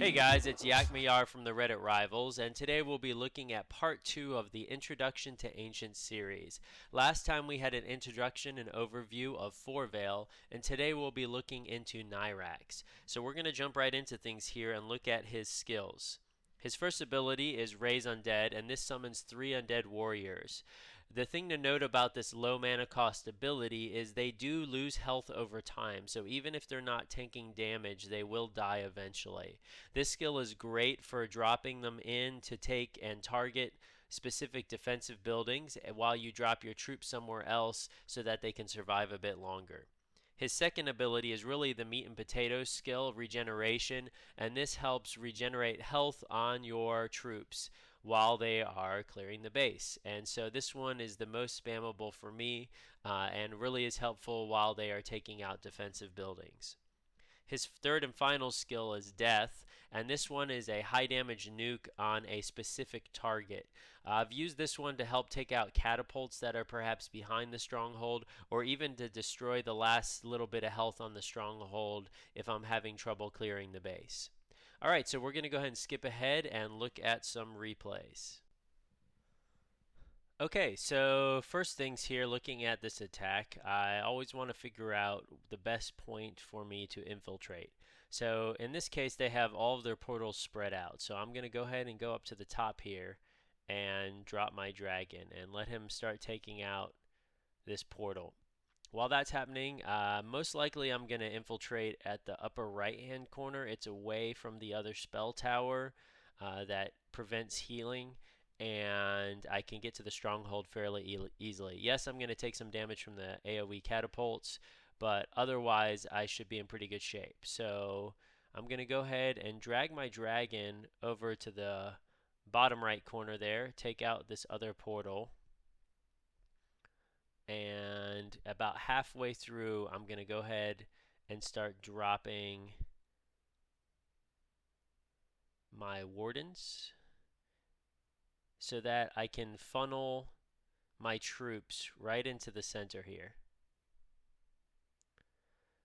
Hey guys, it's Yakmayar from the Reddit Rivals, and today we'll be looking at part 2 of the Introduction to Ancient series. Last time we had an introduction and overview of Forvale, and today we'll be looking into Nyrax. So we're going to jump right into things here and look at his skills. His first ability is Raise Undead, and this summons 3 undead warriors. The thing to note about this low mana cost ability is they do lose health over time, so even if they're not tanking damage, they will die eventually. This skill is great for dropping them in to take and target specific defensive buildings while you drop your troops somewhere else so that they can survive a bit longer. His second ability is really the meat and potatoes skill, Regeneration, and this helps regenerate health on your troops while they are clearing the base. And so this one is the most spammable for me and really is helpful while they are taking out defensive buildings. His third and final skill is Death, and this one is a high damage nuke on a specific target. I've used this one to help take out catapults that are perhaps behind the stronghold, or even to destroy the last little bit of health on the stronghold if I'm having trouble clearing the base. Alright, so we're going to go ahead and skip ahead and look at some replays. Okay, so first things here, looking at this attack, I always want to figure out the best point for me to infiltrate. So in this case, they have all of their portals spread out. So I'm going to go ahead and go up to the top here and drop my dragon and let him start taking out this portal. While that's happening, most likely I'm going to infiltrate at the upper right hand corner. It's away from the other spell tower that prevents healing, and I can get to the stronghold fairly easily. Yes, I'm going to take some damage from the AoE catapults, but otherwise I should be in pretty good shape. So I'm going to go ahead and drag my dragon over to the bottom right corner there, take out this other portal, and about halfway through I'm going to go ahead and start dropping my wardens so that I can funnel my troops right into the center here.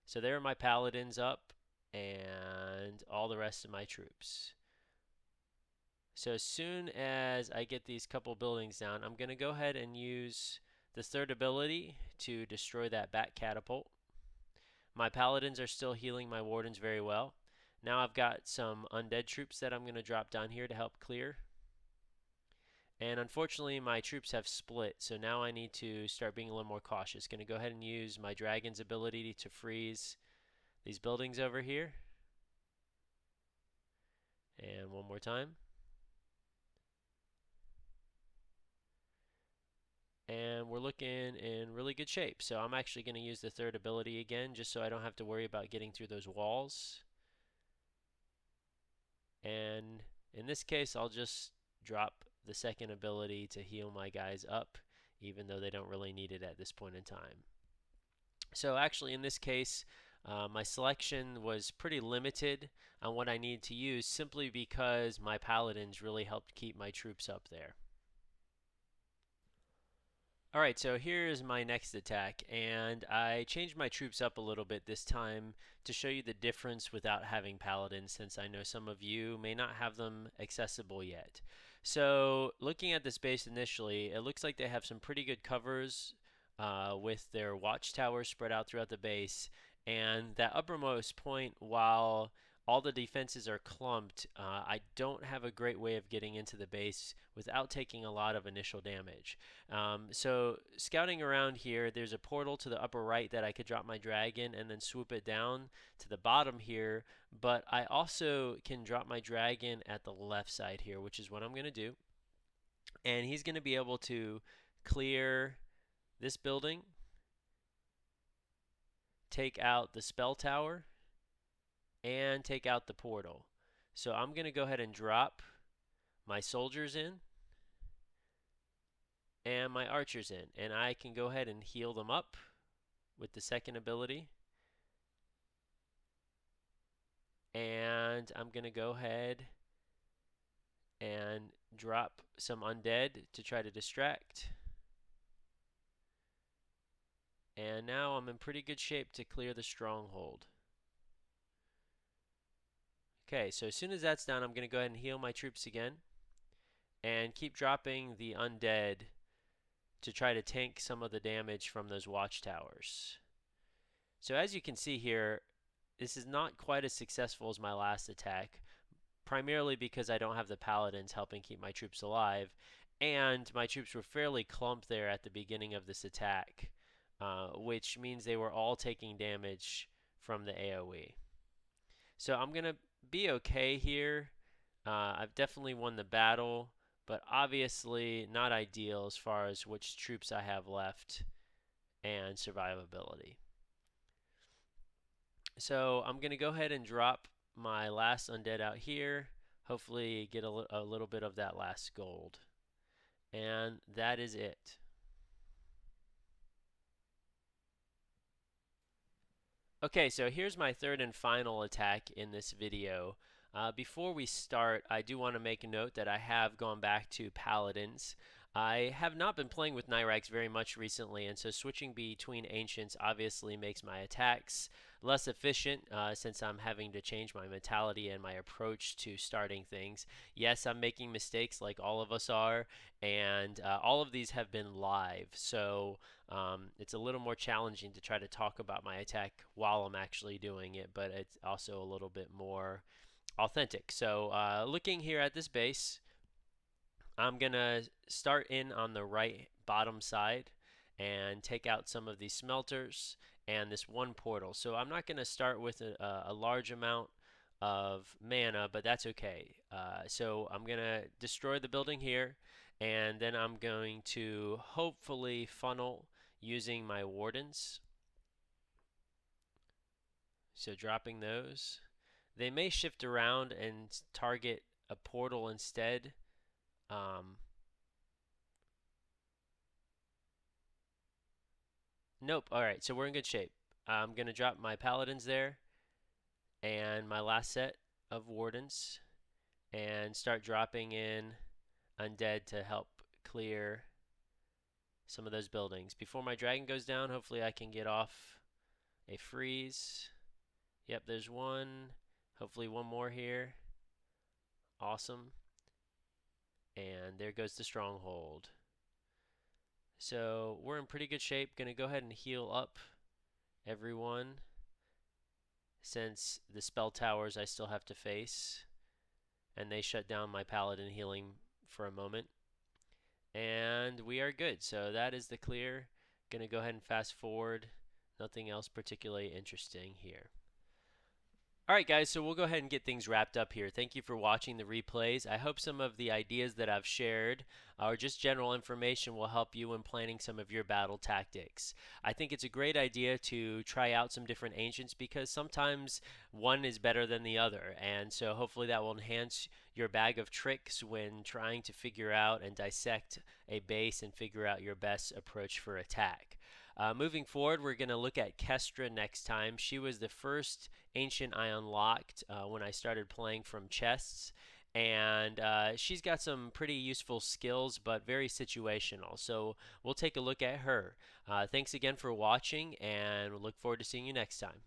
So there are my paladins up and all the rest of my troops. So as soon as I get these couple buildings down, I'm going to go ahead and use the third ability to destroy that bat catapult. My paladins are still healing my wardens very well. Now I've got some undead troops that I'm going to drop down here to help clear. And unfortunately my troops have split, so now I need to start being a little more cautious. Going to go ahead and use my dragon's ability to freeze these buildings over here. And one more time. And we're looking in really good shape. So I'm actually going to use the third ability again just so I don't have to worry about getting through those walls. And in this case I'll just drop the second ability to heal my guys up, even though they don't really need it at this point in time. So actually in this case, my selection was pretty limited on what I need to use simply because my paladins really helped keep my troops up there. Alright, so here's my next attack, and I changed my troops up a little bit this time to show you the difference without having paladins, since I know some of you may not have them accessible yet. So looking at this base initially, it looks like they have some pretty good covers with their watchtowers spread out throughout the base, and that uppermost point, while all the defenses are clumped, I don't have a great way of getting into the base without taking a lot of initial damage. So scouting around here, there's a portal to the upper right that I could drop my dragon and then swoop it down to the bottom here, but I also can drop my dragon at the left side here, which is what I'm going to do. And he's going to be able to clear this building, take out the spell tower, and take out the portal. So I'm going to go ahead and drop my soldiers in and my archers in, and I can go ahead and heal them up with the second ability. And I'm going to go ahead and drop some undead to try to distract. And now I'm in pretty good shape to clear the stronghold. Okay, so as soon as that's done, I'm going to go ahead and heal my troops again and keep dropping the undead to try to tank some of the damage from those watchtowers. So as you can see here, this is not quite as successful as my last attack, primarily because I don't have the paladins helping keep my troops alive, and my troops were fairly clumped there at the beginning of this attack, which means they were all taking damage from the AoE. So I'm going to be okay here. I've definitely won the battle, but obviously not ideal as far as which troops I have left and survivability. So I'm going to go ahead and drop my last undead out here. Hopefully get a little bit of that last gold. And that is it. Okay, so here's my third and final attack in this video. Before we start, I do want to make a note that I have gone back to Paladins. I have not been playing with Nyrax very much recently, and so switching between Ancients obviously makes my attacks less efficient since I'm having to change my mentality and my approach to starting things. Yes, I'm making mistakes like all of us are, and all of these have been live, so it's a little more challenging to try to talk about my attack while I'm actually doing it, but it's also a little bit more authentic. So looking here at this base, I'm going to start in on the right bottom side and take out some of these smelters and this one portal. So I'm not going to start with a large amount of mana, but that's okay. So I'm going to destroy the building here, and then I'm going to hopefully funnel using my wardens. So dropping those. They may shift around and target a portal instead. Nope. Alright, so we're in good shape. I'm going to drop my paladins there and my last set of wardens and start dropping in undead to help clear some of those buildings. Before my dragon goes down, hopefully I can get off a freeze. Yep, there's one. Hopefully one more here. Awesome. And there goes the stronghold. So we're in pretty good shape. Gonna go ahead and heal up everyone since the spell towers I still have to face, and they shut down my paladin healing for a moment. And we are good. So that is the clear. Gonna go ahead and fast forward. Nothing else particularly interesting here. Alright guys, so we'll go ahead and get things wrapped up here. Thank you for watching the replays. I hope some of the ideas that I've shared or just general information will help you in planning some of your battle tactics. I think it's a great idea to try out some different ancients because sometimes one is better than the other, and so hopefully that will enhance your bag of tricks when trying to figure out and dissect a base and figure out your best approach for attack. Moving forward, we're going to look at Kestra next time. She was the first ancient I unlocked when I started playing from chests, and she's got some pretty useful skills but very situational, so we'll take a look at her. Thanks again for watching, and we'll look forward to seeing you next time.